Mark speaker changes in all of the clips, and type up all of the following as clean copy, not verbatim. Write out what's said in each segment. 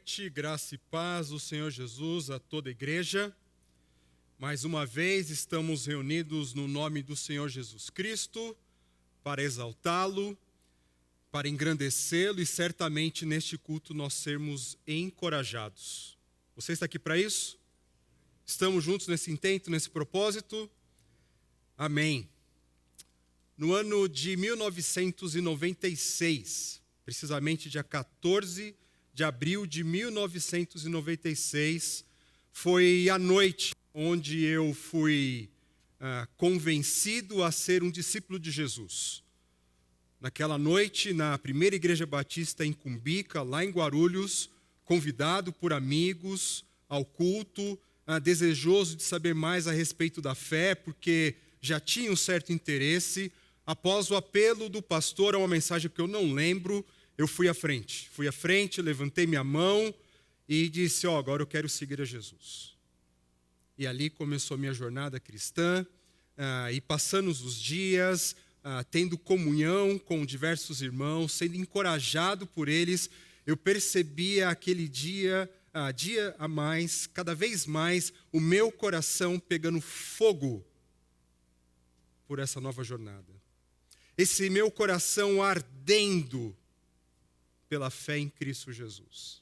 Speaker 1: noite, graça e paz do Senhor Jesus a toda a igreja. Mais uma vez estamos reunidos no nome do Senhor Jesus Cristo para exaltá-lo, para engrandecê-lo e certamente neste culto nós sermos encorajados. Você está aqui para isso? Estamos juntos nesse intento, nesse propósito? Amém. No ano de 1996, precisamente dia 14 de abril de 1996, foi a noite onde eu fui convencido a ser um discípulo de Jesus. Naquela noite, na primeira igreja batista em Cumbica, lá em Guarulhos, convidado por amigos ao culto, desejoso de saber mais a respeito da fé, porque já tinha um certo interesse. Após o apelo do pastor a uma mensagem que eu não lembro, eu fui à frente, levantei minha mão e disse, agora eu quero seguir a Jesus. E ali começou a minha jornada cristã, e passando os dias, tendo comunhão com diversos irmãos, sendo encorajado por eles, eu percebia aquele dia a mais, cada vez mais, o meu coração pegando fogo por essa nova jornada. Esse meu coração ardendo pela fé em Cristo Jesus.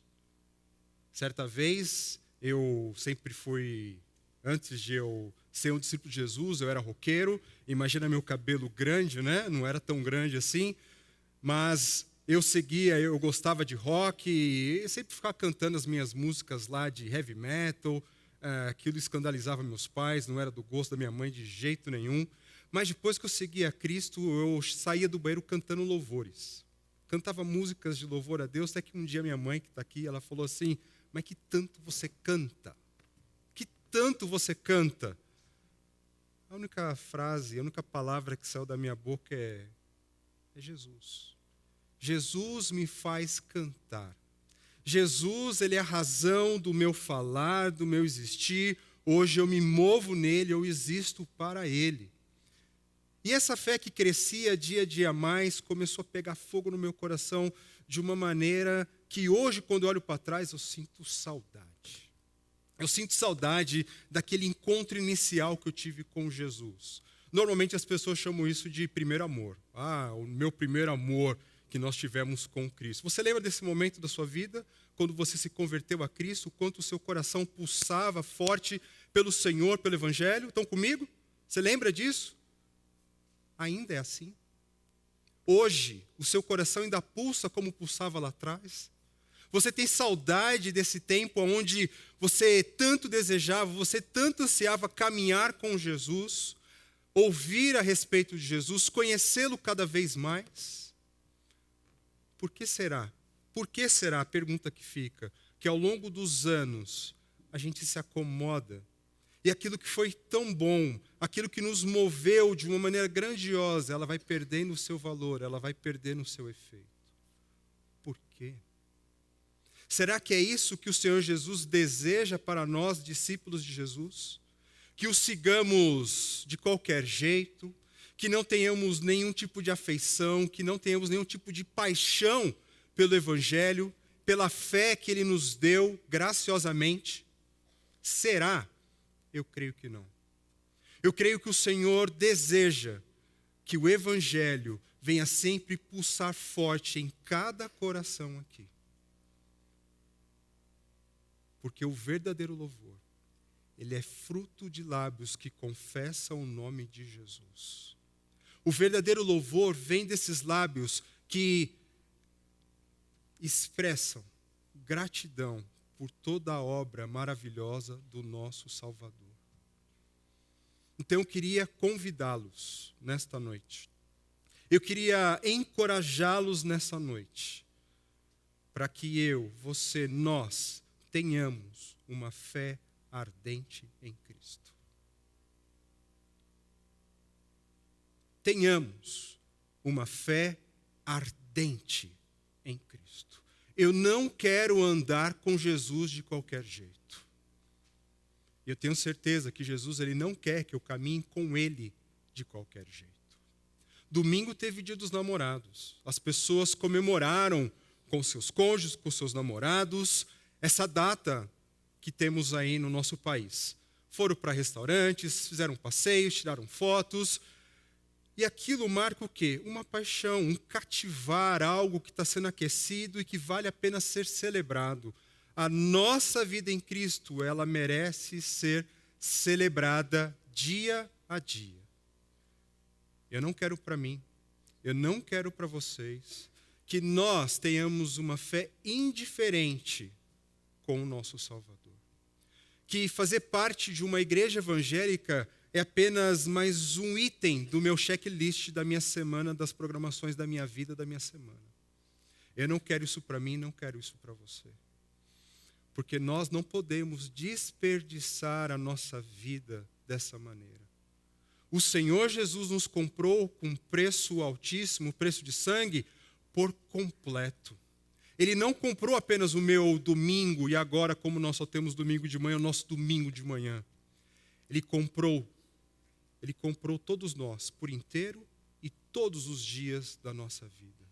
Speaker 1: Certa vez, eu sempre fui, antes de eu ser um discípulo de Jesus, eu era roqueiro. Imagina meu cabelo grande, né? Não era tão grande assim, mas eu gostava de rock e sempre ficava cantando as minhas músicas lá de heavy metal. Aquilo escandalizava meus pais, não era do gosto da minha mãe de jeito nenhum. Mas depois que eu segui a Cristo, eu saía do banheiro cantando louvores. Cantava músicas de louvor a Deus, até que um dia minha mãe, que está aqui, ela falou assim, mas que tanto você canta? Que tanto você canta? A única frase, a única palavra que saiu da minha boca é Jesus. Jesus me faz cantar. Jesus, Ele é a razão do meu falar, do meu existir. Hoje eu me movo nele, eu existo para Ele. E essa fé que crescia dia a dia mais, começou a pegar fogo no meu coração de uma maneira que hoje, quando eu olho para trás, eu sinto saudade. Eu sinto saudade daquele encontro inicial que eu tive com Jesus. Normalmente as pessoas chamam isso de primeiro amor. O meu primeiro amor que nós tivemos com Cristo. Você lembra desse momento da sua vida, quando você se converteu a Cristo, o quanto o seu coração pulsava forte pelo Senhor, pelo Evangelho? Estão comigo? Você lembra disso? Ainda é assim? Hoje, o seu coração ainda pulsa como pulsava lá atrás? Você tem saudade desse tempo onde você tanto desejava, você tanto ansiava caminhar com Jesus, ouvir a respeito de Jesus, conhecê-lo cada vez mais? Por que será? Por que será, a pergunta que fica, que ao longo dos anos a gente se acomoda e aquilo que foi tão bom, aquilo que nos moveu de uma maneira grandiosa, ela vai perdendo o seu valor, ela vai perdendo o seu efeito. Por quê? Será que é isso que o Senhor Jesus deseja para nós, discípulos de Jesus? Que o sigamos de qualquer jeito, que não tenhamos nenhum tipo de afeição, que não tenhamos nenhum tipo de paixão pelo Evangelho, pela fé que Ele nos deu graciosamente? Será? Eu creio que não. Eu creio que o Senhor deseja que o Evangelho venha sempre pulsar forte em cada coração aqui. Porque o verdadeiro louvor, ele é fruto de lábios que confessam o nome de Jesus. O verdadeiro louvor vem desses lábios que expressam gratidão por toda a obra maravilhosa do nosso Salvador. Então eu queria convidá-los nesta noite. Eu queria encorajá-los nessa noite. Para que eu, você, nós tenhamos uma fé ardente em Cristo. Tenhamos uma fé ardente em Cristo. Eu não quero andar com Jesus de qualquer jeito. Eu tenho certeza que Jesus ele não quer que eu caminhe com Ele de qualquer jeito. Domingo teve Dia dos Namorados. As pessoas comemoraram com seus cônjuges, com seus namorados. essa data que temos aí no nosso país. Foram para restaurantes, fizeram passeios, tiraram fotos. E aquilo marca o quê? Uma paixão, um cativar, algo que está sendo aquecido e que vale a pena ser celebrado. A nossa vida em Cristo, ela merece ser celebrada dia a dia. Eu não quero para mim, eu não quero para vocês, que nós tenhamos uma fé indiferente com o nosso Salvador. Que fazer parte de uma igreja evangélica é apenas mais um item do meu checklist da minha semana, das programações da minha vida, da minha semana. Eu não quero isso para mim, não quero isso para você. Porque nós não podemos desperdiçar a nossa vida dessa maneira. O Senhor Jesus nos comprou com um preço altíssimo, preço de sangue, por completo. Ele não comprou apenas o meu domingo, e agora, como nós só temos domingo de manhã, o nosso domingo de manhã. Ele comprou todos nós por inteiro e todos os dias da nossa vida.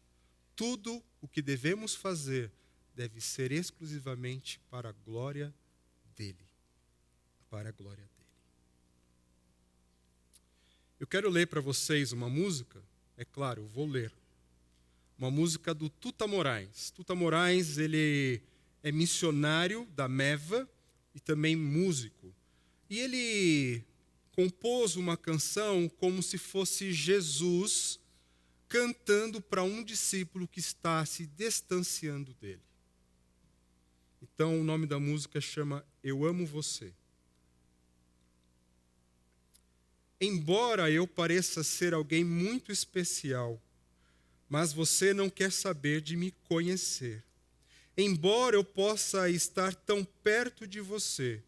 Speaker 1: Tudo o que devemos fazer deve ser exclusivamente para a glória dele. Para a glória dele. Eu quero ler para vocês uma música, é claro, eu vou ler. Uma música do Tuta Moraes. Tuta Moraes, ele é missionário da Meva e também músico. E ele compôs uma canção como se fosse Jesus cantando para um discípulo que está se distanciando dele. Então, o nome da música chama Eu Amo Você. Embora eu pareça ser alguém muito especial, mas você não quer saber de me conhecer. Embora eu possa estar tão perto de você,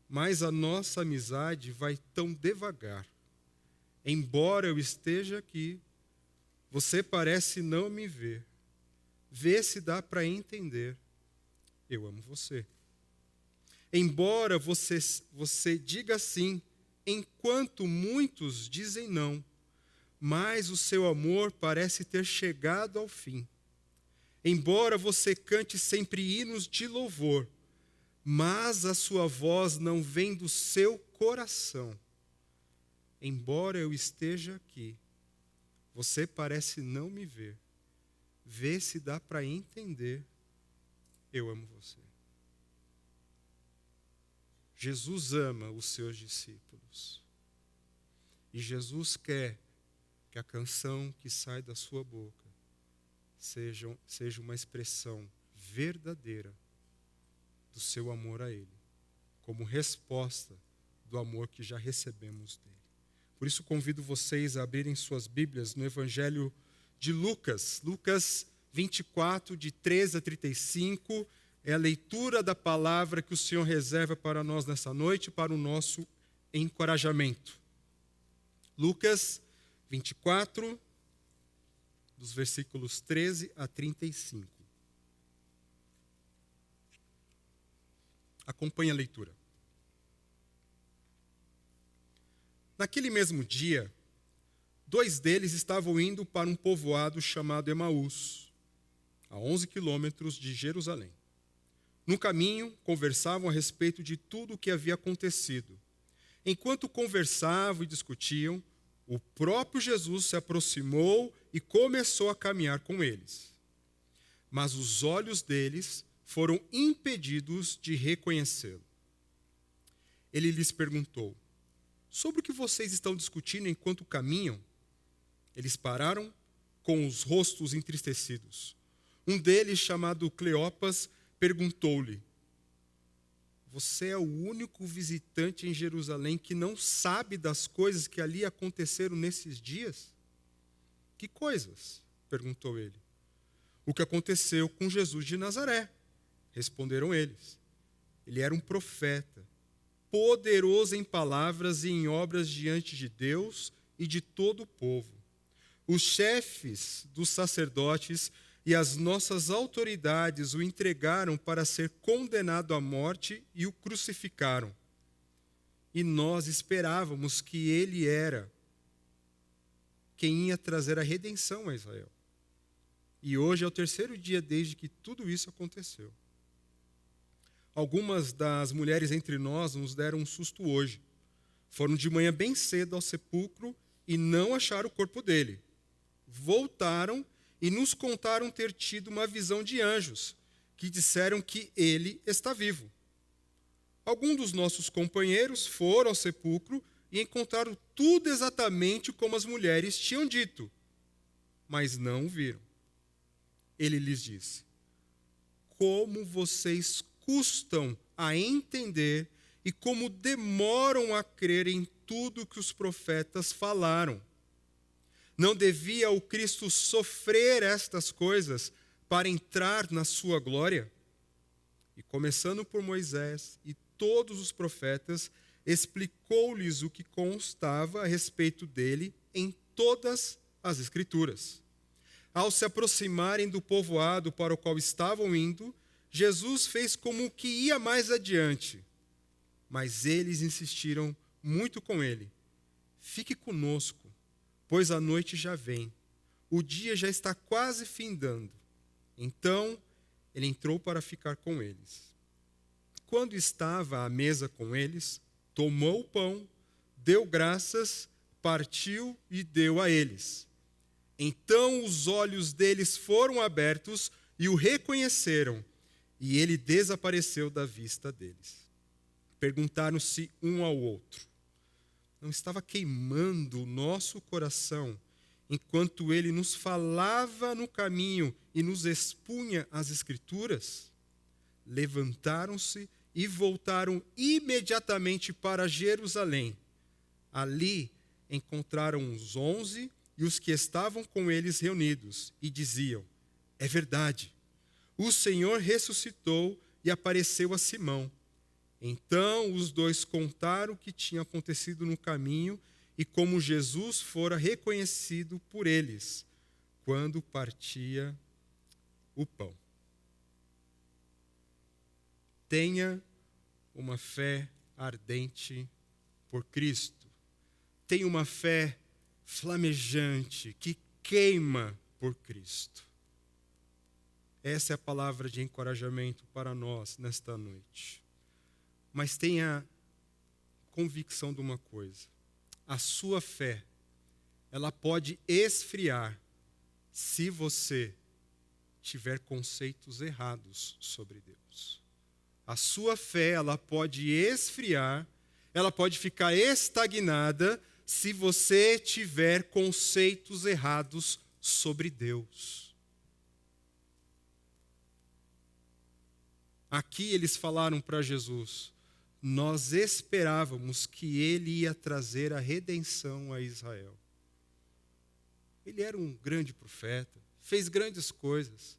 Speaker 1: mas a nossa amizade vai tão devagar. Embora eu esteja aqui, você parece não me ver. Vê se dá para entender. Eu amo você. Embora você diga sim, enquanto muitos dizem não, mas o seu amor parece ter chegado ao fim. Embora você cante sempre hinos de louvor, mas a sua voz não vem do seu coração. Embora eu esteja aqui, você parece não me ver. Vê se dá para entender. Eu amo você. Jesus ama os seus discípulos. E Jesus quer que a canção que sai da sua boca seja uma expressão verdadeira do seu amor a Ele, como resposta do amor que já recebemos dele. Por isso convido vocês a abrirem suas Bíblias no Evangelho de Lucas, Lucas 24, de 13 a 35, é a leitura da palavra que o Senhor reserva para nós nessa noite, para o nosso encorajamento. Lucas 24, dos versículos 13 a 35. Acompanhe a leitura. Naquele mesmo dia, 2 deles estavam indo para um povoado chamado Emaús, a 11 quilômetros de Jerusalém. No caminho, conversavam a respeito de tudo o que havia acontecido. Enquanto conversavam e discutiam, o próprio Jesus se aproximou e começou a caminhar com eles. Mas os olhos deles foram impedidos de reconhecê-lo. Ele lhes perguntou: sobre o que vocês estão discutindo enquanto caminham? Eles pararam com os rostos entristecidos. Um deles, chamado Cleopas, perguntou-lhe: você é o único visitante em Jerusalém que não sabe das coisas que ali aconteceram nesses dias? Que coisas? Perguntou ele. O que aconteceu com Jesus de Nazaré, responderam eles. Ele era um profeta, poderoso em palavras e em obras diante de Deus e de todo o povo. Os chefes dos sacerdotes e as nossas autoridades o entregaram para ser condenado à morte e o crucificaram. E nós esperávamos que ele era quem ia trazer a redenção a Israel. E hoje é o 3º dia desde que tudo isso aconteceu. Algumas das mulheres entre nós nos deram um susto hoje. Foram de manhã bem cedo ao sepulcro e não acharam o corpo dele. Voltaram e nos contaram ter tido uma visão de anjos, que disseram que ele está vivo. Alguns dos nossos companheiros foram ao sepulcro e encontraram tudo exatamente como as mulheres tinham dito, mas não o viram. Ele lhes disse: como vocês custam a entender e como demoram a crer em tudo que os profetas falaram. Não devia o Cristo sofrer estas coisas para entrar na sua glória? E começando por Moisés e todos os profetas, explicou-lhes o que constava a respeito dele em todas as Escrituras. Ao se aproximarem do povoado para o qual estavam indo, Jesus fez como que ia mais adiante. Mas eles insistiram muito com ele: fique conosco, pois a noite já vem. O dia já está quase findando. Então, ele entrou para ficar com eles. Quando estava à mesa com eles, tomou o pão, deu graças, partiu e deu a eles. Então os olhos deles foram abertos e o reconheceram, e ele desapareceu da vista deles. Perguntaram-se um ao outro: não estava queimando o nosso coração enquanto ele nos falava no caminho e nos expunha as Escrituras? Levantaram-se e voltaram imediatamente para Jerusalém. Ali encontraram os 11 e os que estavam com eles reunidos, e diziam: é verdade, o Senhor ressuscitou e apareceu a Simão. Então os dois contaram o que tinha acontecido no caminho e como Jesus fora reconhecido por eles quando partia o pão. Tenha uma fé ardente por Cristo. Tenha uma fé flamejante que queima por Cristo. Essa é a palavra de encorajamento para nós nesta noite. Mas tenha convicção de uma coisa: a sua fé, ela pode esfriar se você tiver conceitos errados sobre Deus. A sua fé, ela pode esfriar, ela pode ficar estagnada se você tiver conceitos errados sobre Deus. Aqui eles falaram para Jesus: nós esperávamos que ele ia trazer a redenção a Israel. Ele era um grande profeta, fez grandes coisas,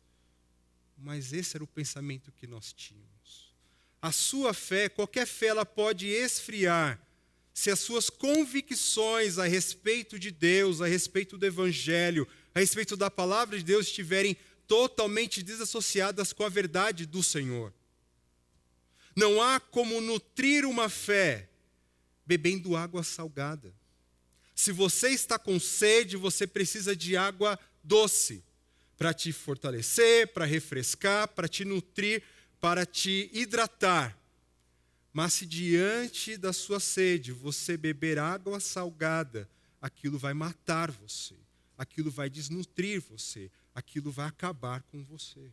Speaker 1: mas esse era o pensamento que nós tínhamos. A sua fé, qualquer fé, ela pode esfriar se as suas convicções a respeito de Deus, a respeito do Evangelho, a respeito da palavra de Deus estiverem totalmente desassociadas com a verdade do Senhor. Não há como nutrir uma fé bebendo água salgada. Se você está com sede, você precisa de água doce para te fortalecer, para refrescar, para te nutrir, para te hidratar. Mas se diante da sua sede você beber água salgada, aquilo vai matar você, aquilo vai desnutrir você, aquilo vai acabar com você.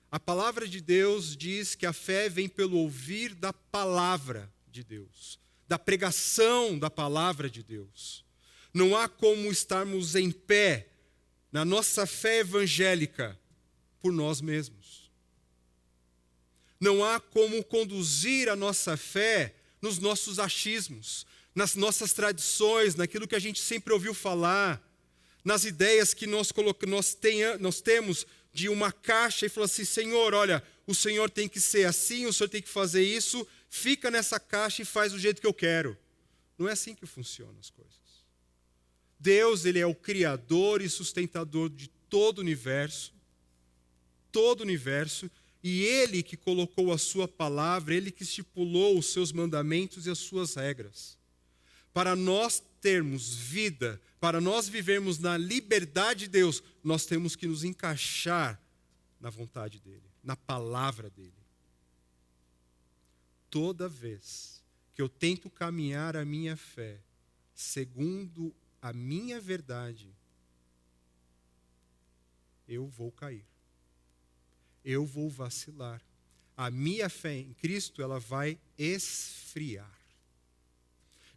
Speaker 1: A palavra de Deus diz que a fé vem pelo ouvir da palavra de Deus, da pregação da palavra de Deus. Não há como estarmos em pé na nossa fé evangélica por nós mesmos. Não há como conduzir a nossa fé nos nossos achismos, nas nossas tradições, naquilo que a gente sempre ouviu falar, nas ideias que nós temos de uma caixa e falar assim: Senhor, olha, o Senhor tem que ser assim, o Senhor tem que fazer isso, fica nessa caixa e faz do jeito que eu quero. Não é assim que funcionam as coisas. Deus, ele é o criador e sustentador de todo o universo, e ele que colocou a sua palavra, ele que estipulou os seus mandamentos e as suas regras. Para nós termos vida, para nós vivermos na liberdade de Deus, nós temos que nos encaixar na vontade dele, na palavra dele. Toda vez que eu tento caminhar a minha fé segundo a minha verdade, eu vou cair. Eu vou vacilar. A minha fé em Cristo, ela vai esfriar.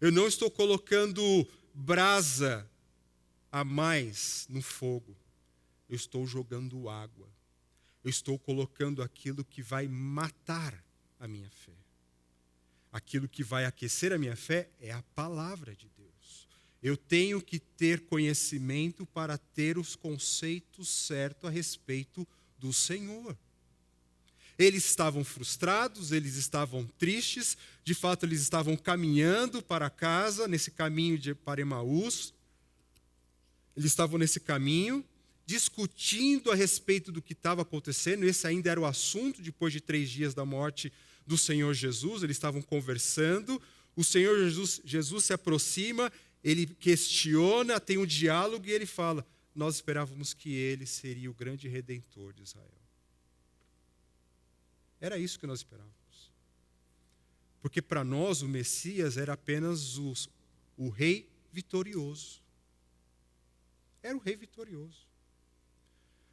Speaker 1: Eu não estou colocando brasa a mais no fogo. Eu estou jogando água. Eu estou colocando aquilo que vai matar a minha fé. Aquilo que vai aquecer a minha fé é a palavra de Deus. Eu tenho que ter conhecimento para ter os conceitos certos a respeito do Senhor. Eles estavam frustrados, eles estavam tristes, de fato eles estavam caminhando para casa, nesse caminho para Emaús. Eles estavam nesse caminho, discutindo a respeito do que estava acontecendo. Esse ainda era o assunto depois de 3 dias da morte do Senhor Jesus. Eles estavam conversando, o Senhor Jesus se aproxima, ele questiona, tem um diálogo e ele fala: nós esperávamos que ele seria o grande redentor de Israel. Era isso que nós esperávamos. Porque para nós o Messias era apenas o rei vitorioso. Era o rei vitorioso.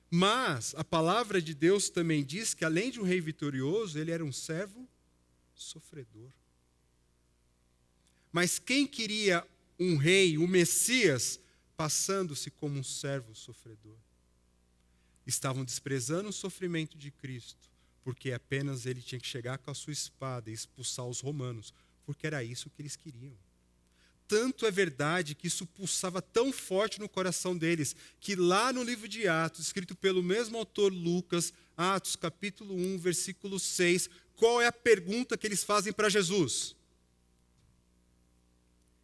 Speaker 1: Mas a palavra de Deus também diz que além de um rei vitorioso, ele era um servo sofredor. Mas quem queria um rei, o Messias, passando-se como um servo sofredor? Estavam desprezando o sofrimento de Cristo, porque apenas ele tinha que chegar com a sua espada e expulsar os romanos, porque era isso que eles queriam. Tanto é verdade que isso pulsava tão forte no coração deles, que lá no livro de Atos, escrito pelo mesmo autor Lucas, Atos capítulo 1, versículo 6, qual é a pergunta que eles fazem para Jesus?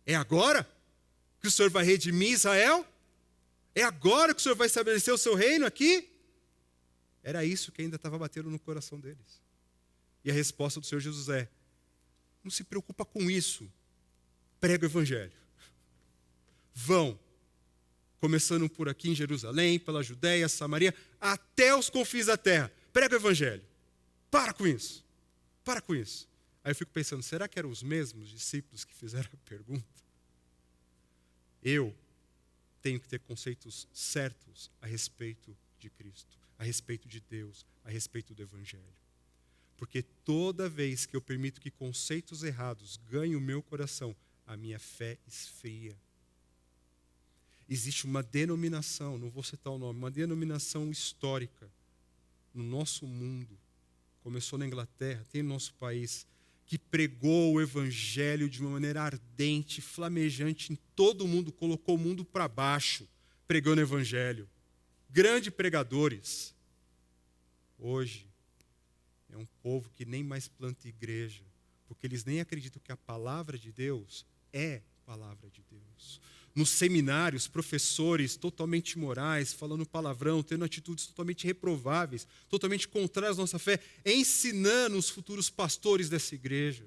Speaker 1: É agora que o Senhor vai redimir Israel? É agora que o Senhor vai estabelecer o seu reino aqui? Era isso que ainda estava batendo no coração deles. E a resposta do Senhor Jesus é: não se preocupa com isso. Prega o evangelho. Vão, começando por aqui em Jerusalém, pela Judéia, Samaria, até os confins da terra. Prega o evangelho. Para com isso. Para com isso. Aí eu fico pensando, será que eram os mesmos discípulos que fizeram a pergunta? Eu tenho que ter conceitos certos a respeito de Cristo, a respeito de Deus, a respeito do evangelho. Porque toda vez que eu permito que conceitos errados ganhem o meu coração, a minha fé esfria. Existe uma denominação, não vou citar o nome, uma denominação histórica no nosso mundo, começou na Inglaterra, tem no nosso país, que pregou o evangelho de uma maneira ardente, flamejante em todo o mundo, colocou o mundo para baixo, pregando o evangelho. Grandes pregadores. Hoje, é um povo que nem mais planta igreja, porque eles nem acreditam que a palavra de Deus é palavra de Deus. Nos seminários, professores totalmente imorais, falando palavrão, tendo atitudes totalmente reprováveis, totalmente contrárias à nossa fé, ensinando os futuros pastores dessa igreja.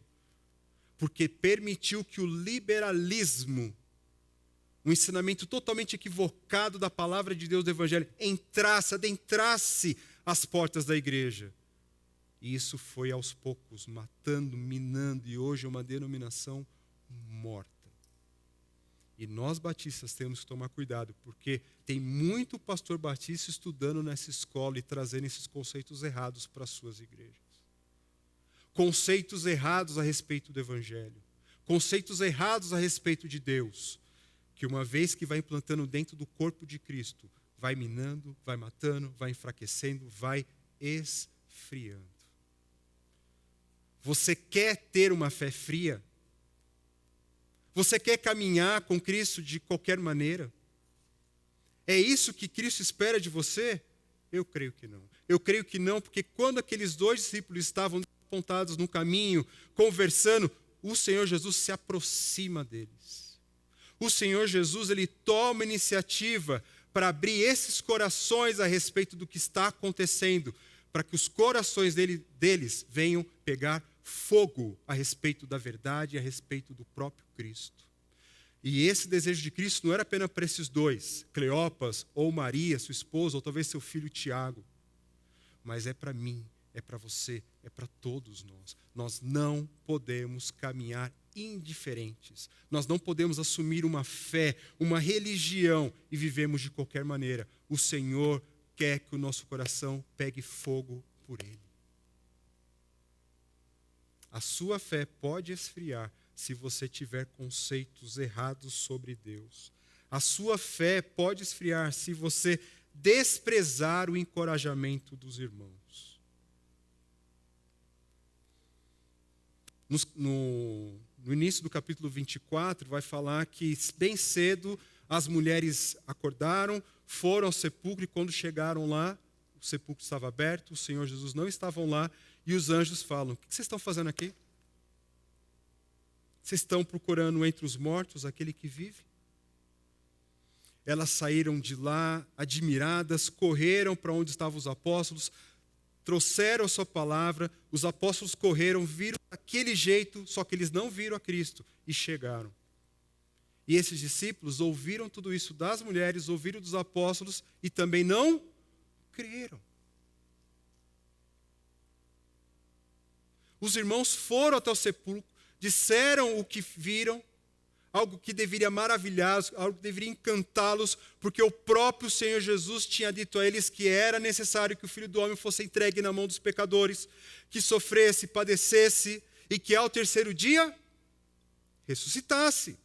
Speaker 1: Porque permitiu que o liberalismo, um ensinamento totalmente equivocado da palavra de Deus do Evangelho, adentrasse as portas da igreja. E isso foi aos poucos matando, minando, e hoje é uma denominação morta. E nós batistas temos que tomar cuidado, porque tem muito pastor batista estudando nessa escola e trazendo esses conceitos errados para as suas igrejas. Conceitos errados a respeito do Evangelho. Conceitos errados a respeito de Deus. Que uma vez que vai implantando dentro do corpo de Cristo, vai minando, vai matando, vai enfraquecendo, vai esfriando. Você quer ter uma fé fria? Você quer caminhar com Cristo de qualquer maneira? É isso que Cristo espera de você? Eu creio que não. Eu creio que não, porque quando aqueles 2 discípulos estavam apontados no caminho, conversando, o Senhor Jesus se aproxima deles. O Senhor Jesus, ele toma iniciativa para abrir esses corações a respeito do que está acontecendo, para que os corações deles venham pegar fogo a respeito da verdade e a respeito do próprio Cristo. E esse desejo de Cristo não era apenas para esses 2, Cleopas ou Maria, sua esposa, ou talvez seu filho Tiago, mas é para mim, é para você, é para todos nós. Nós não podemos caminhar indiferentes. Nós não podemos assumir uma fé, uma religião e vivemos de qualquer maneira. O Senhor quer que o nosso coração pegue fogo por Ele. A sua fé pode esfriar se você tiver conceitos errados sobre Deus. A sua fé pode esfriar se você desprezar o encorajamento dos irmãos. No início do capítulo 24, vai falar que bem cedo as mulheres acordaram, foram ao sepulcro e quando chegaram lá, o sepulcro estava aberto, o Senhor Jesus não estava lá e os anjos falam: o que vocês estão fazendo aqui? Vocês estão procurando entre os mortos aquele que vive? Elas saíram de lá admiradas, correram para onde estavam os apóstolos, trouxeram a sua palavra, os apóstolos correram, viram daquele jeito, só que eles não viram a Cristo e chegaram. E esses discípulos ouviram tudo isso das mulheres, ouviram dos apóstolos e também não creram. Os irmãos foram até o sepulcro, disseram o que viram, algo que deveria maravilhá-los, algo que deveria encantá-los, porque o próprio Senhor Jesus tinha dito a eles que era necessário que o Filho do Homem fosse entregue na mão dos pecadores, que sofresse, padecesse e que ao terceiro dia ressuscitasse.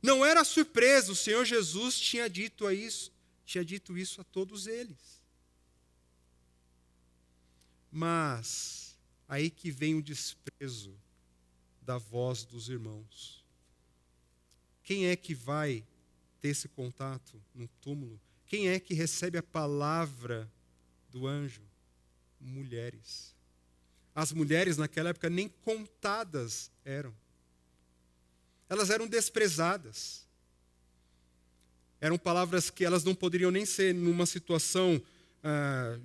Speaker 1: Não era surpresa, o Senhor Jesus tinha dito isso a todos eles. Mas aí que vem o desprezo da voz dos irmãos. Quem é que vai ter esse contato no túmulo? Quem é que recebe a palavra do anjo? Mulheres. As mulheres naquela época nem contadas eram. Elas eram desprezadas. Eram palavras que elas não poderiam nem ser numa situação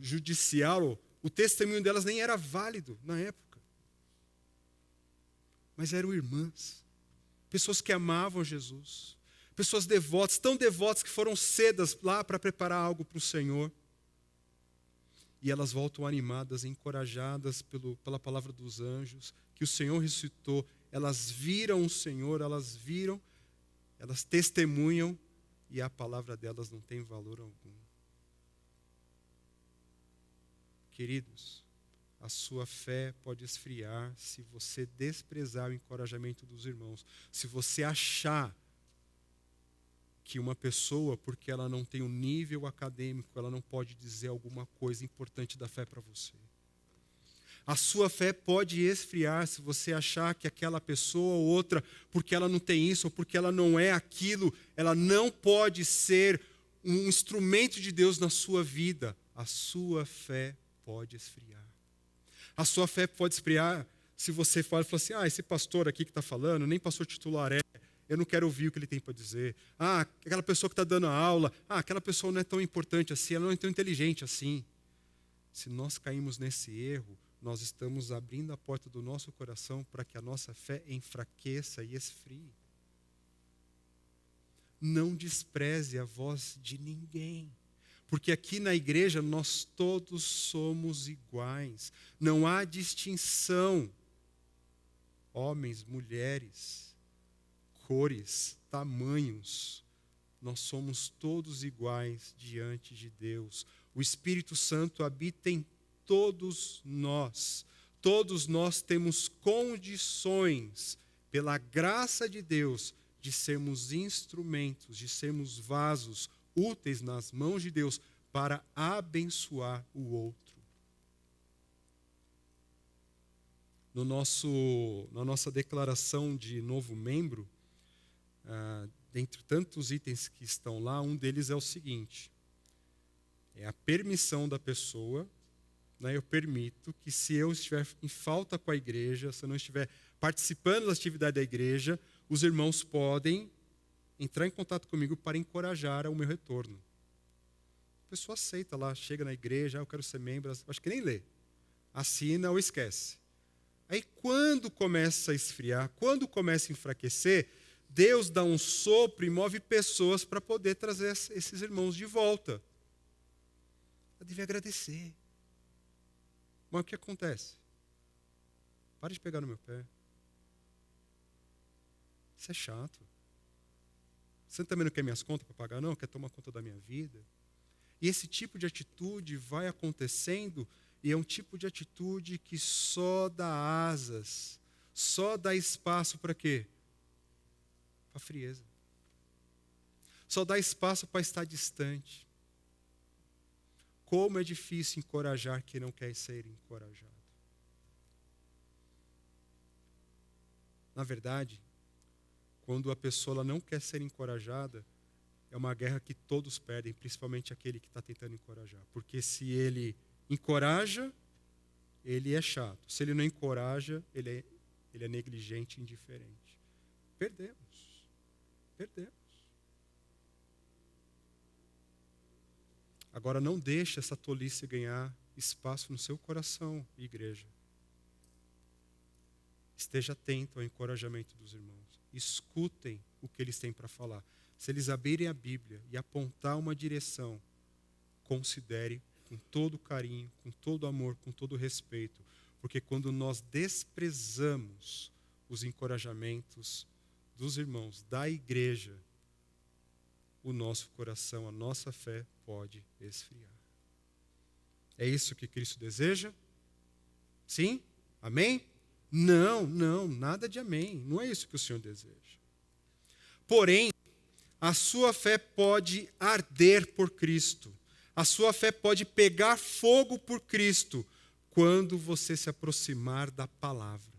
Speaker 1: judicial. O testemunho delas nem era válido na época. Mas eram irmãs. Pessoas que amavam Jesus. Pessoas devotas, tão devotas que foram cedas lá para preparar algo para o Senhor. E elas voltam animadas, encorajadas pela palavra dos anjos, que o Senhor ressuscitou. Elas viram o Senhor, elas testemunham, e a palavra delas não tem valor algum. Queridos, a sua fé pode esfriar se você desprezar o encorajamento dos irmãos. Se você achar que uma pessoa, porque ela não tem um nível acadêmico, ela não pode dizer alguma coisa importante da fé para você. A sua fé pode esfriar se você achar que aquela pessoa ou outra, porque ela não tem isso, ou porque ela não é aquilo, ela não pode ser um instrumento de Deus na sua vida. A sua fé pode esfriar. A sua fé pode esfriar se você fala assim: esse pastor aqui que está falando, nem pastor titular é, eu não quero ouvir o que ele tem para dizer. Aquela pessoa que está dando a aula, aquela pessoa não é tão importante assim, ela não é tão inteligente assim. Se nós caímos nesse erro, nós estamos abrindo a porta do nosso coração para que a nossa fé enfraqueça e esfrie. Não despreze a voz de ninguém. Porque aqui na igreja nós todos somos iguais. Não há distinção. Homens, mulheres, cores, tamanhos. Nós somos todos iguais diante de Deus. O Espírito Santo habita em todos nós. Todos nós temos condições, pela graça de Deus, de sermos instrumentos, de sermos vasos úteis nas mãos de Deus para abençoar o outro. Na nossa declaração de novo membro, dentre tantos itens que estão lá, um deles é o seguinte: é a permissão da pessoa. Eu permito que, se eu estiver em falta com a igreja, se eu não estiver participando da atividade da igreja, os irmãos podem entrar em contato comigo para encorajar o meu retorno. A pessoa aceita lá, chega na igreja, eu quero ser membro, acho que nem lê. Assina ou esquece. Aí quando começa a esfriar, quando começa a enfraquecer, Deus dá um sopro e move pessoas para poder trazer esses irmãos de volta. Eu devia agradecer. Mas o que acontece? Para de pegar no meu pé. Isso é chato. Você também não quer minhas contas para pagar, não? Quer tomar conta da minha vida? E esse tipo de atitude vai acontecendo, e é um tipo de atitude que só dá asas, só dá espaço para quê? Para frieza. Só dá espaço para estar distante. Como é difícil encorajar quem não quer ser encorajado. Na verdade, quando a pessoa não quer ser encorajada, é uma guerra que todos perdem, principalmente aquele que está tentando encorajar. Porque se ele encoraja, ele é chato. Se ele não encoraja, ele é negligente e indiferente. Perdemos. Agora, não deixe essa tolice ganhar espaço no seu coração, igreja. Esteja atento ao encorajamento dos irmãos. Escutem o que eles têm para falar. Se eles abrirem a Bíblia e apontar uma direção, considere com todo carinho, com todo amor, com todo respeito. Porque quando nós desprezamos os encorajamentos dos irmãos, da igreja, o nosso coração, a nossa fé pode esfriar. É isso que Cristo deseja? Sim? Amém? Não, nada de amém. Não é isso que o Senhor deseja. Porém, a sua fé pode arder por Cristo. A sua fé pode pegar fogo por Cristo quando você se aproximar da palavra.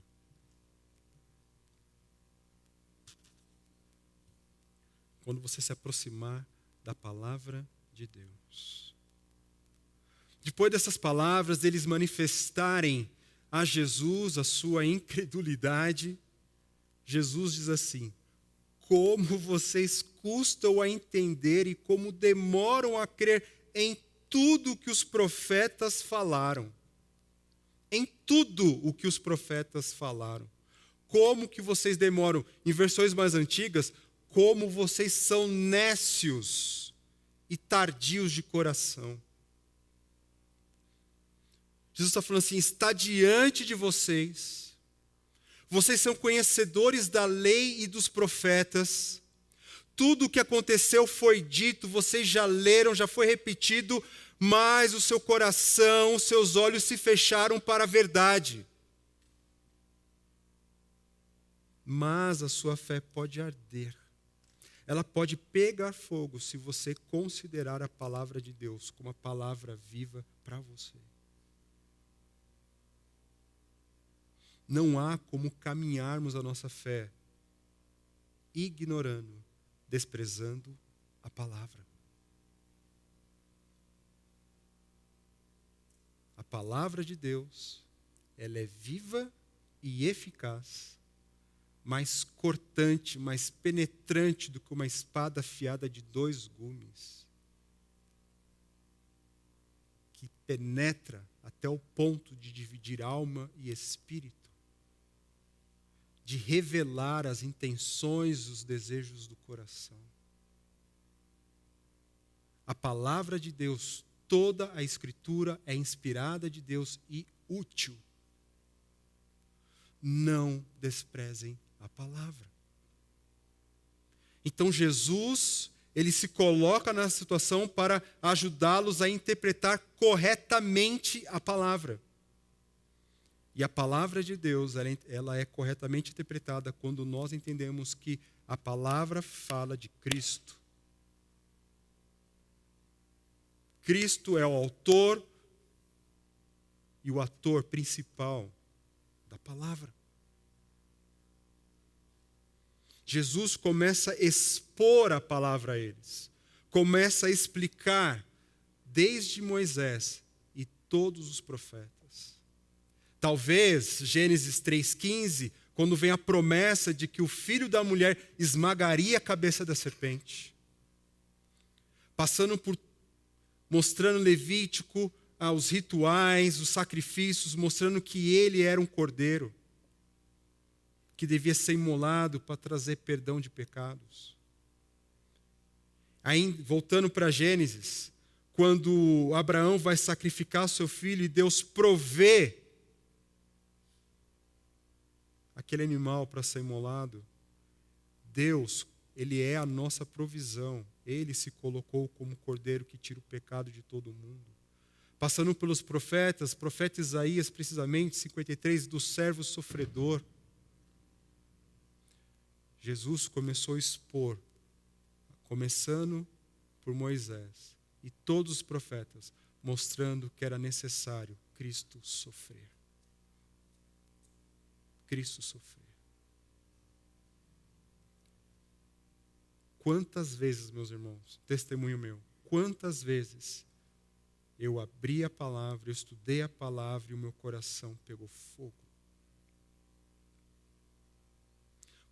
Speaker 1: Quando você se aproximar da palavra de Deus. Depois dessas palavras, eles manifestarem a Jesus a sua incredulidade, Jesus diz assim: como vocês custam a entender e como demoram a crer em tudo que os profetas falaram. Em tudo o que os profetas falaram. Como que vocês demoram? Em versões mais antigas, como vocês são nécios e tardios de coração. Jesus está falando assim: está diante de vocês. Vocês são conhecedores da lei e dos profetas. Tudo o que aconteceu foi dito, vocês já leram, já foi repetido, mas o seu coração, os seus olhos se fecharam para a verdade. Mas a sua fé pode arder. Ela pode pegar fogo se você considerar a palavra de Deus como uma palavra viva para você. Não há como caminharmos a nossa fé ignorando, desprezando a palavra. A palavra de Deus, ela é viva e eficaz, mais cortante, mais penetrante do que uma espada afiada de 2 gumes, que penetra até o ponto de dividir alma e espírito, de revelar as intenções e os desejos do coração. A palavra de Deus, toda a Escritura é inspirada de Deus e útil. Não desprezem a palavra. Então Jesus, ele se coloca na situação para ajudá-los a interpretar corretamente a palavra. E a palavra de Deus, ela é corretamente interpretada quando nós entendemos que a palavra fala de Cristo. Cristo é o autor e o ator principal da palavra. Jesus começa a expor a palavra a eles. Começa a explicar desde Moisés e todos os profetas. Talvez Gênesis 3,15, quando vem a promessa de que o filho da mulher esmagaria a cabeça da serpente. Passando por, mostrando Levítico, os rituais, os sacrifícios, mostrando que ele era um cordeiro, que devia ser imolado para trazer perdão de pecados. Aí, voltando para Gênesis, quando Abraão vai sacrificar seu filho e Deus provê aquele animal para ser imolado, Deus, Ele é a nossa provisão. Ele se colocou como cordeiro que tira o pecado de todo mundo. Passando pelos profetas, profeta Isaías, precisamente, 53, do servo sofredor. Jesus começou a expor, começando por Moisés e todos os profetas, mostrando que era necessário Cristo sofrer. Cristo sofrer. Quantas vezes, meus irmãos, testemunho meu, quantas vezes eu abri a palavra, eu estudei a palavra e o meu coração pegou fogo.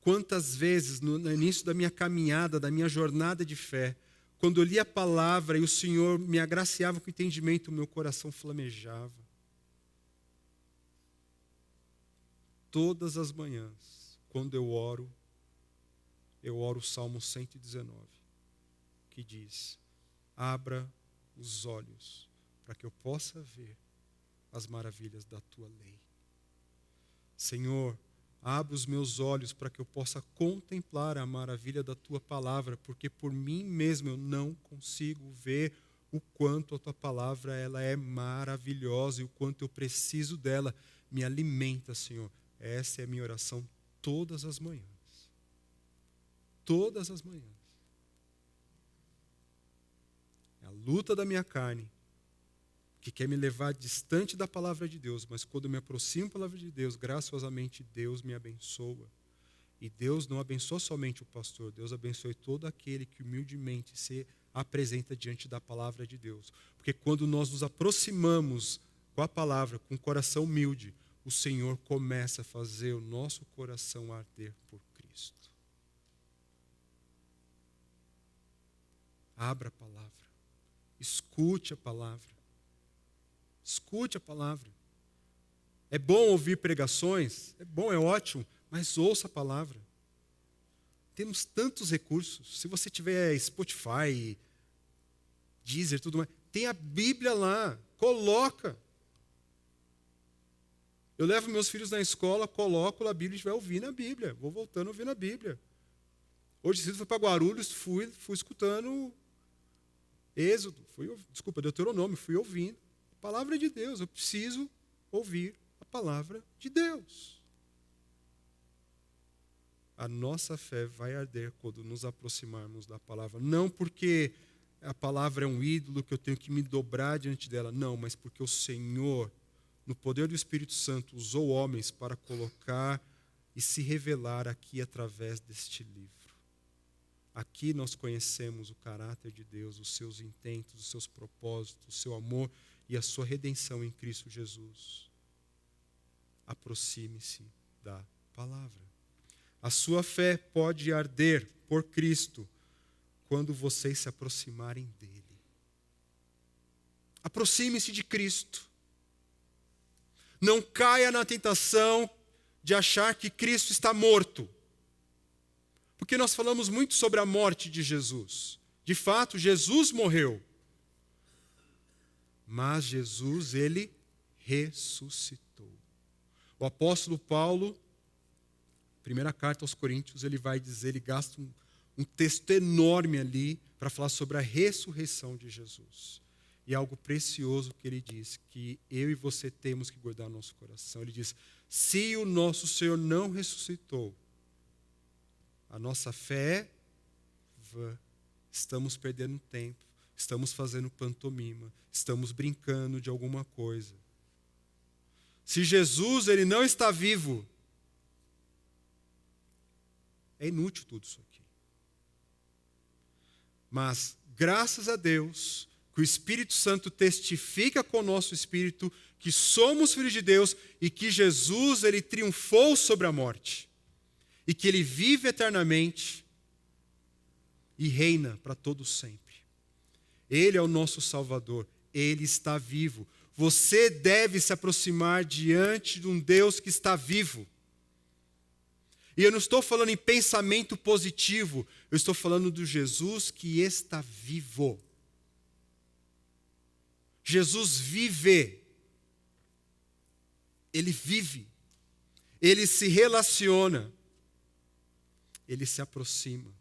Speaker 1: Quantas vezes no início da minha caminhada, da minha jornada de fé, quando eu li a palavra e o Senhor me agraciava com entendimento, o meu coração flamejava. Todas as manhãs, quando eu oro o Salmo 119, que diz: abra os olhos para que eu possa ver as maravilhas da tua lei. Senhor, abra os meus olhos para que eu possa contemplar a maravilha da tua palavra, porque por mim mesmo eu não consigo ver o quanto a tua palavra ela é maravilhosa e o quanto eu preciso dela. Me alimenta, Senhor. Essa é a minha oração todas as manhãs. Todas as manhãs. É a luta da minha carne, que quer me levar distante da palavra de Deus, mas quando eu me aproximo da palavra de Deus, graciosamente Deus me abençoa. E Deus não abençoa somente o pastor, Deus abençoa todo aquele que humildemente se apresenta diante da palavra de Deus. Porque quando nós nos aproximamos com a palavra, com o coração humilde, o Senhor começa a fazer o nosso coração arder por Cristo. Abra a palavra. Escute a palavra. Escute a palavra. É bom ouvir pregações? É bom, é ótimo, mas ouça a palavra. Temos tantos recursos. Se você tiver Spotify, Deezer, tudo mais, tem a Bíblia lá. Coloca. Eu levo meus filhos na escola, coloco a Bíblia e a gente vai ouvindo a Bíblia. Vou voltando ouvindo a Bíblia. Hoje cedo fui para Guarulhos, fui escutando Êxodo, Deuteronômio, fui ouvindo a palavra de Deus. Eu preciso ouvir a palavra de Deus. A nossa fé vai arder quando nos aproximarmos da palavra. Não porque a palavra é um ídolo que eu tenho que me dobrar diante dela. Não, mas porque o Senhor, no poder do Espírito Santo, usou homens para colocar e se revelar aqui através deste livro. Aqui nós conhecemos o caráter de Deus, os seus intentos, os seus propósitos, o seu amor e a sua redenção em Cristo Jesus. Aproxime-se da palavra. A sua fé pode arder por Cristo quando vocês se aproximarem dele. Aproxime-se de Cristo. Não caia na tentação de achar que Cristo está morto. Porque nós falamos muito sobre a morte de Jesus. De fato, Jesus morreu. Mas Jesus, ele ressuscitou. O apóstolo Paulo, primeira carta aos Coríntios, ele vai dizer, ele gasta um texto enorme ali para falar sobre a ressurreição de Jesus. E é algo precioso que ele diz, que eu e você temos que guardar no nosso coração. Ele diz, se o nosso Senhor não ressuscitou, a nossa fé é vã. Estamos perdendo tempo, estamos fazendo pantomima, estamos brincando de alguma coisa. Se Jesus ele não está vivo, é inútil tudo isso aqui. Mas, graças a Deus, que o Espírito Santo testifica com o nosso espírito que somos filhos de Deus e que Jesus ele triunfou sobre a morte. E que ele vive eternamente e reina para todo sempre. Ele é o nosso Salvador, ele está vivo. Você deve se aproximar diante de um Deus que está vivo. E eu não estou falando em pensamento positivo, eu estou falando do Jesus que está vivo. Jesus vive. Ele vive. Ele se relaciona. Ele se aproxima.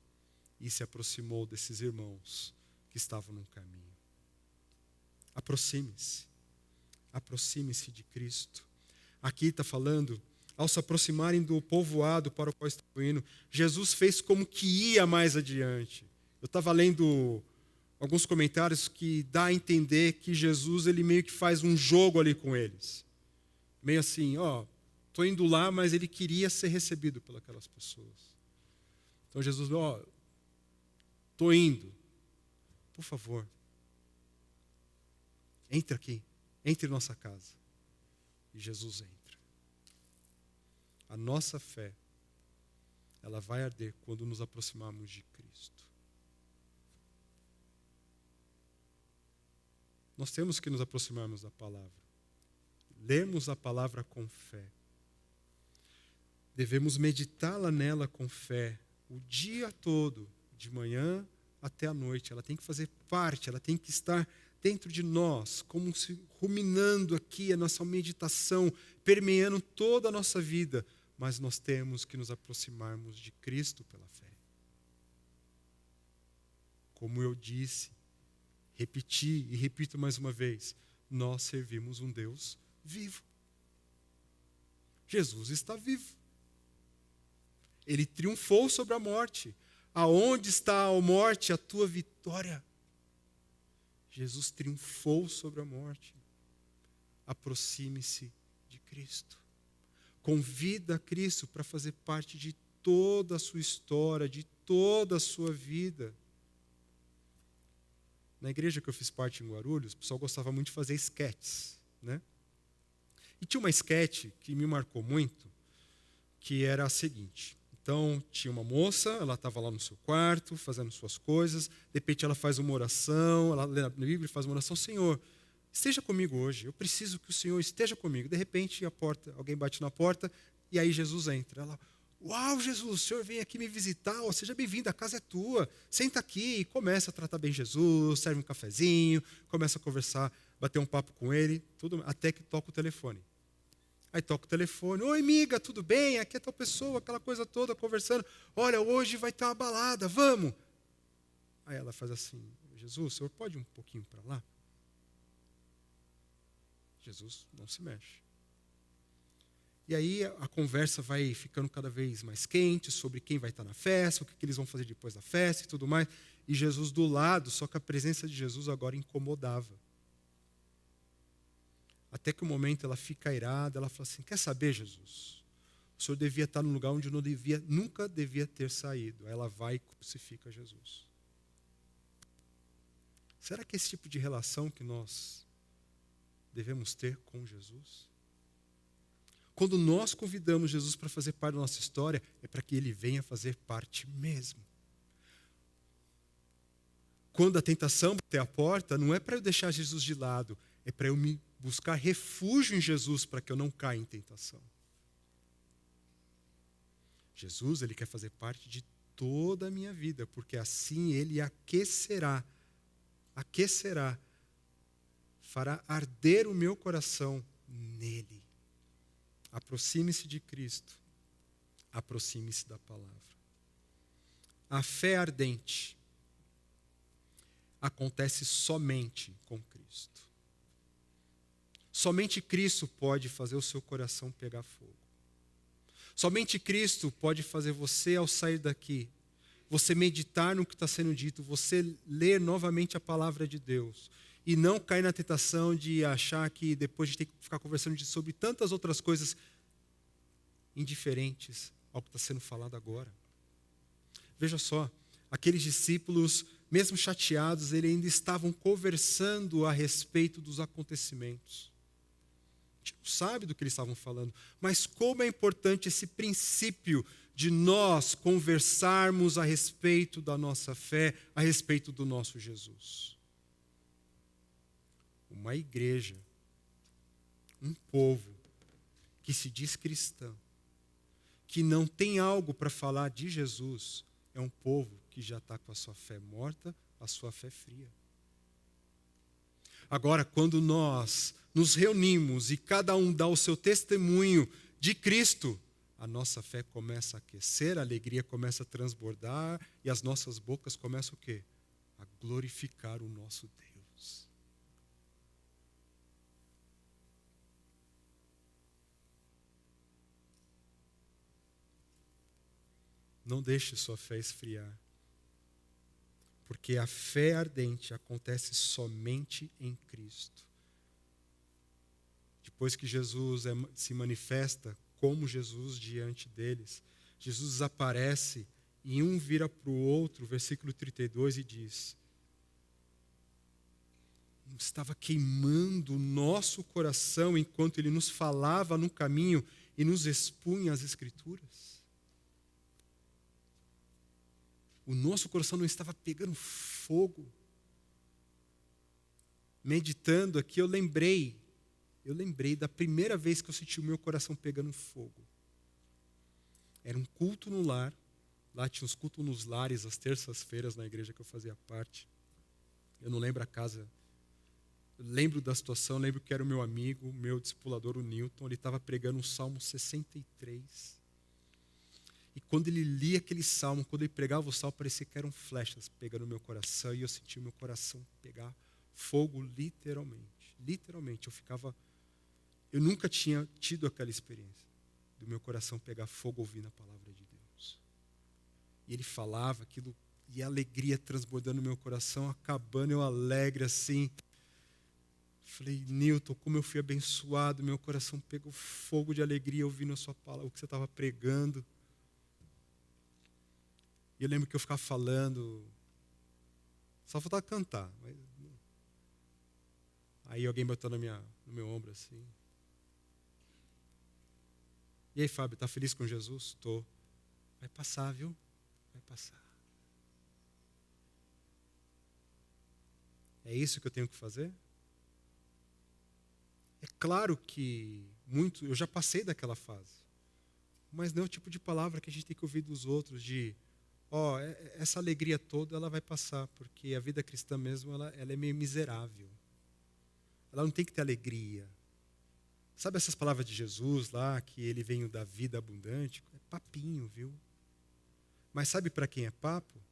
Speaker 1: E se aproximou desses irmãos que estavam no caminho. Aproxime-se. Aproxime-se de Cristo. Aqui está falando, ao se aproximarem do povoado para o qual estavam indo, Jesus fez como que ia mais adiante. Eu estava lendo alguns comentários que dá a entender que Jesus ele meio que faz um jogo ali com eles. Meio assim, estou indo lá, mas ele queria ser recebido pelas pessoas. Então Jesus, estou indo. Por favor, entre aqui, entre em nossa casa. E Jesus entra. A nossa fé, ela vai arder quando nos aproximarmos de Cristo. Nós temos que nos aproximarmos da palavra. Lermos a palavra com fé. Devemos meditá-la nela com fé o dia todo, de manhã até a noite. Ela tem que fazer parte, ela tem que estar dentro de nós, como se ruminando aqui a nossa meditação, permeando toda a nossa vida. Mas nós temos que nos aproximarmos de Cristo pela fé. Como eu disse, repeti e repito mais uma vez, nós servimos um Deus vivo. Jesus está vivo. Ele triunfou sobre a morte. Aonde está a morte, a tua vitória? Jesus triunfou sobre a morte. Aproxime-se de Cristo. Convida Cristo para fazer parte de toda a sua história, de toda a sua vida. Na igreja que eu fiz parte em Guarulhos, o pessoal gostava muito de fazer esquetes, né? E tinha uma esquete que me marcou muito, que era a seguinte. Então, tinha uma moça, ela estava lá no seu quarto, fazendo suas coisas, de repente ela faz uma oração, ela lê a Bíblia e faz uma oração, Senhor, esteja comigo hoje, eu preciso que o Senhor esteja comigo. De repente, alguém bate na porta, e aí Jesus entra. Ela, uau, Jesus, o Senhor vem aqui me visitar, seja bem-vindo, a casa é tua, senta aqui, e começa a tratar bem Jesus, serve um cafezinho, começa a conversar, bater um papo com ele, tudo, até que toca o telefone. Aí toca o telefone, oi amiga, tudo bem? Aqui é tal pessoa, aquela coisa toda, conversando. Olha, hoje vai ter uma balada, vamos. Aí ela faz assim, Jesus, o senhor pode ir um pouquinho para lá? Jesus não se mexe. E aí a conversa vai ficando cada vez mais quente sobre quem vai estar na festa, o que eles vão fazer depois da festa e tudo mais. E Jesus do lado, só que a presença de Jesus agora incomodava. Até que o momento ela fica irada, ela fala assim, quer saber, Jesus? O Senhor devia estar num lugar onde nunca devia ter saído. Aí ela vai e crucifica Jesus. Será que é esse tipo de relação que nós devemos ter com Jesus? Quando nós convidamos Jesus para fazer parte da nossa história, é para que Ele venha fazer parte mesmo. Quando a tentação bater a porta, não é para eu deixar Jesus de lado, é para eu me buscar refúgio em Jesus para que eu não caia em tentação. Jesus, Ele quer fazer parte de toda a minha vida, porque assim Ele aquecerá, fará arder o meu coração nele. Aproxime-se de Cristo, aproxime-se da palavra. A fé ardente acontece somente com Cristo. Somente Cristo pode fazer o seu coração pegar fogo. Somente Cristo pode fazer você, ao sair daqui, você meditar no que está sendo dito, você ler novamente a palavra de Deus e não cair na tentação de achar que depois de ter que ficar conversando sobre tantas outras coisas indiferentes ao que está sendo falado agora. Veja só, aqueles discípulos, mesmo chateados, eles ainda estavam conversando a respeito dos acontecimentos. A gente não sabe do que eles estavam falando, mas como é importante esse princípio de nós conversarmos a respeito da nossa fé, a respeito do nosso Jesus. Uma igreja, um povo que se diz cristão, que não tem algo para falar de Jesus, é um povo que já está com a sua fé morta, a sua fé fria. Agora, quando nós nos reunimos e cada um dá o seu testemunho de Cristo, a nossa fé começa a aquecer, a alegria começa a transbordar e as nossas bocas começam o quê? A glorificar o nosso Deus. Não deixe sua fé esfriar. Porque a fé ardente acontece somente em Cristo. Depois que Jesus se manifesta como Jesus diante deles, Jesus desaparece e um vira para o outro, versículo 32, e diz: estava queimando o nosso coração enquanto ele nos falava no caminho e nos expunha as Escrituras. O nosso coração não estava pegando fogo. Meditando aqui, eu lembrei da primeira vez que eu senti o meu coração pegando fogo. Era um culto no lar. Lá tinha os cultos nos lares, às terças-feiras, na igreja que eu fazia parte. Eu não lembro a casa. Eu lembro da situação, lembro que era o meu amigo, o meu discipulador, o Newton. Ele estava pregando o Salmo 63. E quando ele lia aquele salmo, quando ele pregava o salmo, parecia que eram flechas pegando no meu coração. E eu sentia o meu coração pegar fogo literalmente. Literalmente, eu nunca tinha tido aquela experiência do meu coração pegar fogo ouvindo a palavra de Deus. E ele falava aquilo, e a alegria transbordando no meu coração, acabando, eu alegre assim. Falei, Newton, como eu fui abençoado, meu coração pegou fogo de alegria ouvindo a sua palavra, o que você estava pregando. E eu lembro que eu ficava falando, só faltava cantar. Mas... Aí alguém botou no meu ombro assim. E aí, Fábio, tá feliz com Jesus? Tô. Vai passar, viu? Vai passar. É isso que eu tenho que fazer? É claro que eu já passei daquela fase. Mas não é o tipo de palavra que a gente tem que ouvir dos outros, de essa alegria toda ela vai passar, porque a vida cristã mesmo ela é meio miserável. Ela não tem que ter alegria. Sabe essas palavras de Jesus lá, que ele veio da vida abundante? É papinho, viu? Mas sabe para quem é papo?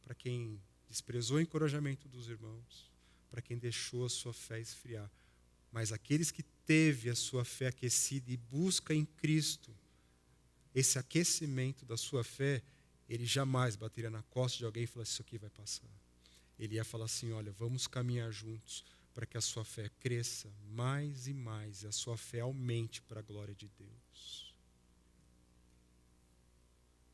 Speaker 1: Para quem desprezou o encorajamento dos irmãos, para quem deixou a sua fé esfriar. Mas aqueles que teve a sua fé aquecida e busca em Cristo, esse aquecimento da sua fé, ele jamais bateria na costa de alguém e falasse, isso aqui vai passar. Ele ia falar assim, olha, vamos caminhar juntos para que a sua fé cresça mais e mais e a sua fé aumente para a glória de Deus.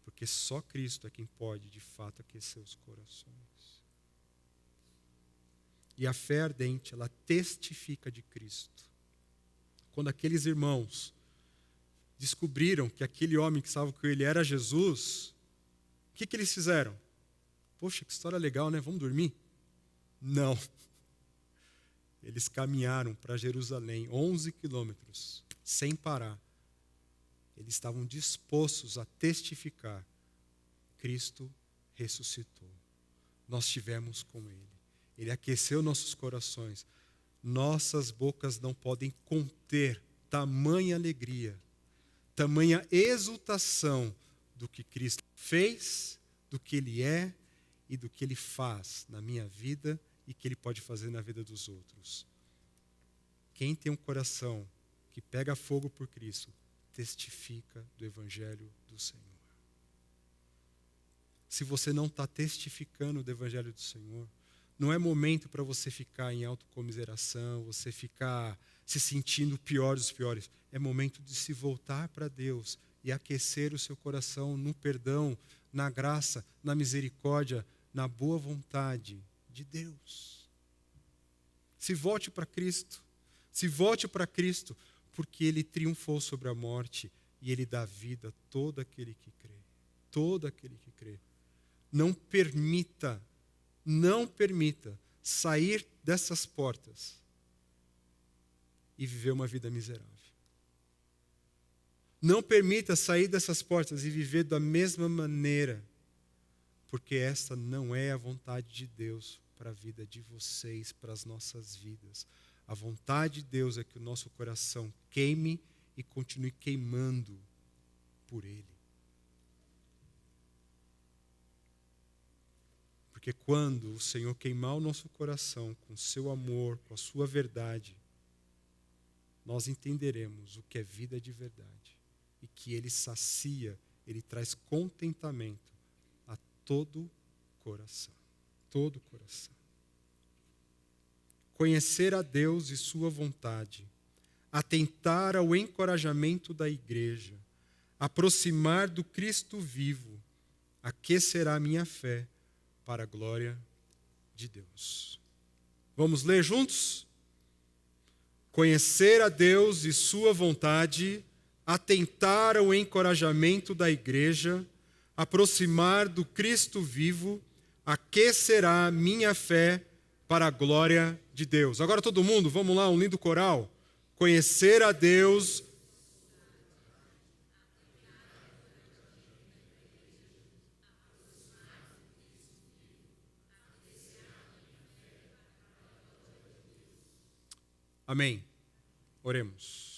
Speaker 1: Porque só Cristo é quem pode, de fato, aquecer os corações. E a fé ardente, ela testifica de Cristo. Quando aqueles irmãos descobriram que aquele homem que estava com ele era Jesus, o que eles fizeram? Poxa, que história legal, né? Vamos dormir? Não. Eles caminharam para Jerusalém, 11 quilômetros, sem parar. Eles estavam dispostos a testificar. Cristo ressuscitou. Nós estivemos com Ele. Ele aqueceu nossos corações. Nossas bocas não podem conter tamanha alegria, tamanha exultação do que Cristo fez, do que Ele é e do que Ele faz na minha vida e que Ele pode fazer na vida dos outros. Quem tem um coração que pega fogo por Cristo, testifica do Evangelho do Senhor. Se você não está testificando do Evangelho do Senhor, não é momento para você ficar em autocomiseração, você ficar se sentindo o pior dos piores. É momento de se voltar para Deus e aquecer o seu coração no perdão, na graça, na misericórdia, na boa vontade de Deus. Se volte para Cristo. Se volte para Cristo, porque Ele triunfou sobre a morte e Ele dá vida a todo aquele que crê. Todo aquele que crê. Não permita sair dessas portas e viver uma vida miserável. Não permita sair dessas portas e viver da mesma maneira, porque essa não é a vontade de Deus para a vida de vocês, para as nossas vidas. A vontade de Deus é que o nosso coração queime e continue queimando por Ele. Porque quando o Senhor queimar o nosso coração com o seu amor, com a sua verdade, nós entenderemos o que é vida de verdade. E que Ele sacia, Ele traz contentamento a todo coração. Todo coração. Conhecer a Deus e sua vontade, atentar ao encorajamento da igreja, aproximar do Cristo vivo, aquecerá a minha fé para a glória de Deus. Vamos ler juntos? Conhecer a Deus e sua vontade, atentar ao encorajamento da igreja, aproximar do Cristo vivo, aquecerá a minha fé para a glória de Deus. Agora todo mundo, vamos lá, um lindo coral. Conhecer a Deus. Amém. Oremos.